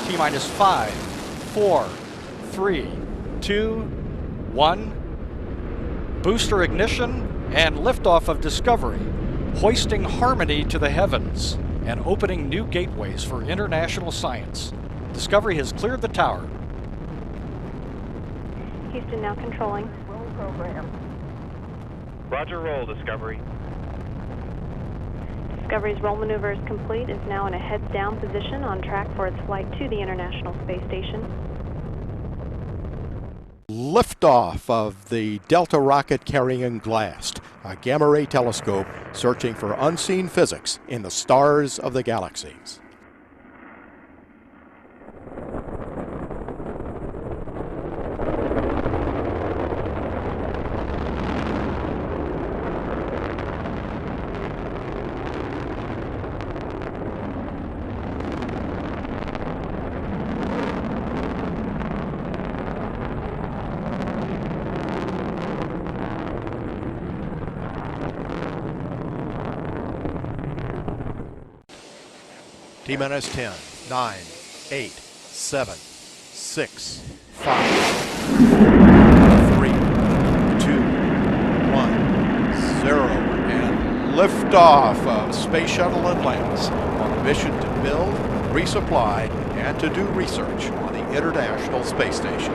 T-minus 5, 4, 3, 2, 1. Booster ignition and liftoff of Discovery, hoisting harmony to the heavens and opening new gateways for international science. Discovery has cleared the tower. Houston now controlling. Roll program. Roger, roll, Discovery. Discovery's roll maneuver is complete. Is now in a heads-down position on track for its flight to the International Space Station. Liftoff of the Delta rocket carrying GLAST, a gamma-ray telescope searching for unseen physics in the stars of the galaxies. T-minus 10, 9, 8, 7, 6, 5, 3, 2, 1, 0, and liftoff of Space Shuttle Atlantis on a mission to build, resupply, and to do research on the International Space Station.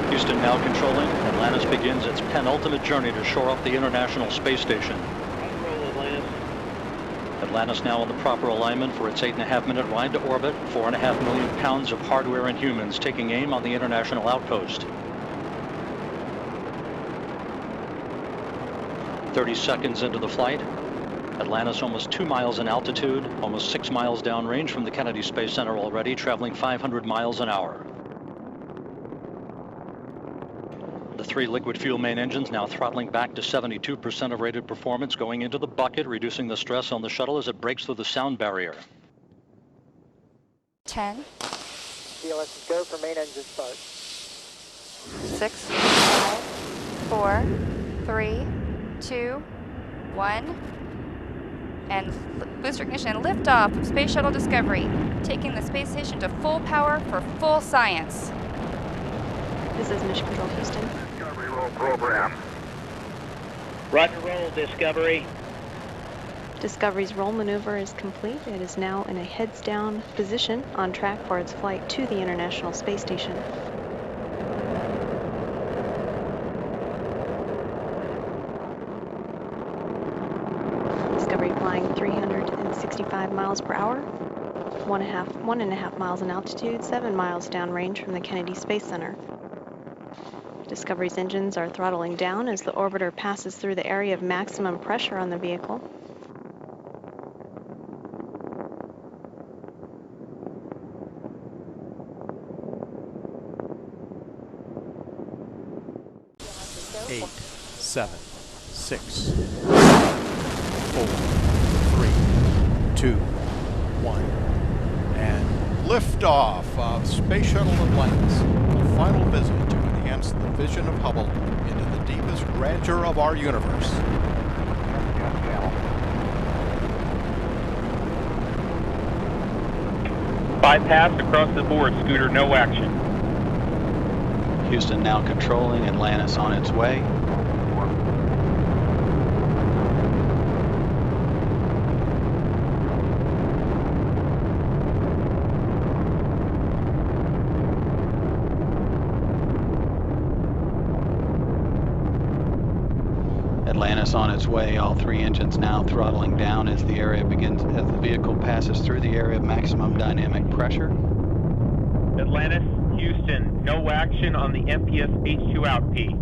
Houston now controlling. Atlantis begins its penultimate journey to shore up the International Space Station. Atlantis now in the proper alignment for its 8.5-minute ride to orbit, 4.5 million pounds of hardware and humans taking aim on the International Outpost. 30 seconds into the flight, Atlantis almost 2 miles in altitude, almost 6 miles downrange from the Kennedy Space Center already, traveling 500 miles an hour. The 3 liquid fuel main engines now throttling back to 72% of rated performance, going into the bucket, reducing the stress on the shuttle as it breaks through the sound barrier. 10. CLS, go for main engine start. 6, 5, 4, 3, 2, 1. And booster ignition and liftoff of Space Shuttle Discovery, taking the space station to full power for full science. This is Mission Control Houston. Discovery roll program. Roger, roll, Discovery. Discovery's roll maneuver is complete. It is now in a heads-down position on track for its flight to the International Space Station. Discovery flying 365 miles per hour, 1.5 miles in altitude, 7 miles downrange from the Kennedy Space Center. Discovery's engines are throttling down as the orbiter passes through the area of maximum pressure on the vehicle. Eight, 7, 6, 4, 3, 2, 1, and liftoff of Space Shuttle Atlantis, a final visit to enhance the vision of Hubble into the deepest grandeur of our universe. Bypass across the board, Scooter, no action. Houston now controlling. Atlantis on its way. Atlantis on its way, all 3 engines now throttling down as the vehicle passes through the area of maximum dynamic pressure. Atlantis, Houston, no action on the MPS H2 out P.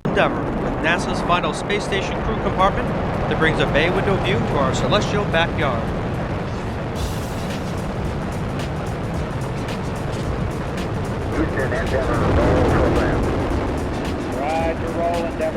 Endeavour with NASA's final space station crew compartment that brings a bay window view to our celestial backyard. Houston, Endeavour, roll program. Roger, roll, Endeavour.